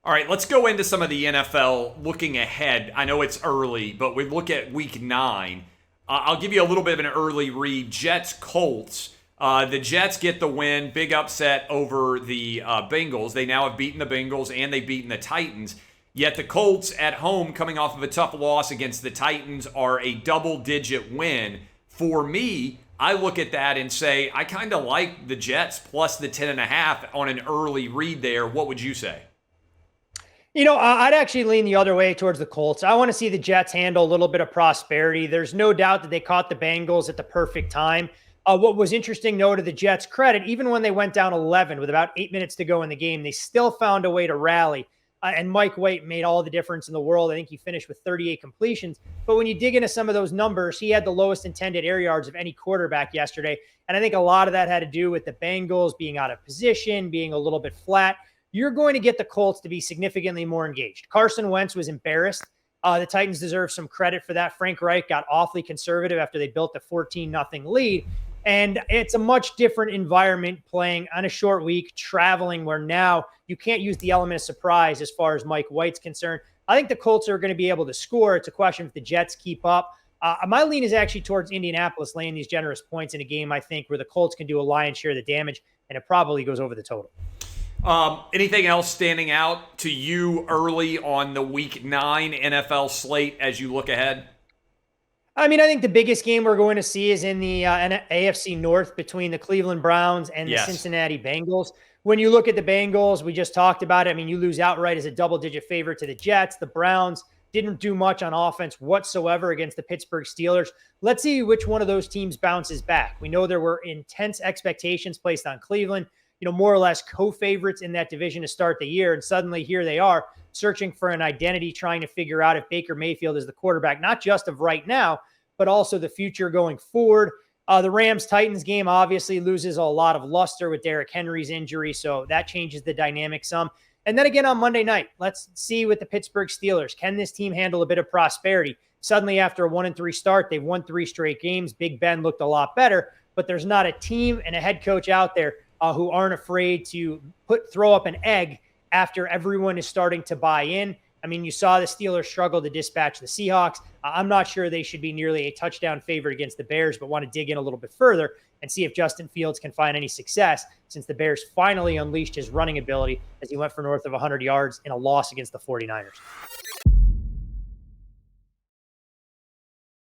All right, let's go into some of the NFL looking ahead. I know it's early, but we look at week 9. I'll give you a little bit of an early read. Jets-Colts. The Jets get the win. Big upset over the Bengals. They now have beaten the Bengals and they've beaten the Titans. Yet the Colts at home, coming off of a tough loss against the Titans, are a double-digit win. For me, I look at that and say, I kind of like the Jets plus the 10.5 on an early read there. What would you say? I'd actually lean the other way towards the Colts. I want to see the Jets handle a little bit of prosperity. There's no doubt that they caught the Bengals at the perfect time. What was interesting, though, to the Jets' credit, even when they went down 11 with about 8 minutes to go in the game, they still found a way to rally. And Mike White made all the difference in the world. I think he finished with 38 completions. But when you dig into some of those numbers, he had the lowest intended air yards of any quarterback yesterday. And I think a lot of that had to do with the Bengals being out of position, being a little bit flat. You're going to get the Colts to be significantly more engaged. Carson Wentz was embarrassed. The Titans deserve some credit for that. Frank Reich got awfully conservative after they built the 14-0 lead. And it's a much different environment playing on a short week, traveling, where now you can't use the element of surprise as far as Mike White's concerned. I think the Colts are going to be able to score. It's a question if the Jets keep up. My lean is actually towards Indianapolis laying these generous points in a game, I think, where the Colts can do a lion's share of the damage, and it probably goes over the total. Anything else standing out to you early on the week 9 NFL slate as you look ahead? I think the biggest game we're going to see is in the AFC North between the Cleveland Browns and the Cincinnati Bengals. When you look at the Bengals, we just talked about it. You lose outright as a double-digit favorite to the Jets. The Browns didn't do much on offense whatsoever against the Pittsburgh Steelers. Let's see which one of those teams bounces back. We know there were intense expectations placed on Cleveland, more or less co-favorites in that division to start the year. And suddenly here they are searching for an identity, trying to figure out if Baker Mayfield is the quarterback, not just of right now, but also the future going forward. The Rams-Titans game obviously loses a lot of luster with Derrick Henry's injury, so that changes the dynamic some. And then again on Monday night, let's see with the Pittsburgh Steelers. Can this team handle a bit of prosperity? Suddenly after a 1-3 start, they've won 3 straight games. Big Ben looked a lot better, but there's not a team and a head coach out there who aren't afraid to throw up an egg after everyone is starting to buy in. You saw the Steelers struggle to dispatch the Seahawks. I'm not sure they should be nearly a touchdown favorite against the Bears, but want to dig in a little bit further and see if Justin Fields can find any success since the Bears finally unleashed his running ability as he went for north of 100 yards in a loss against the 49ers.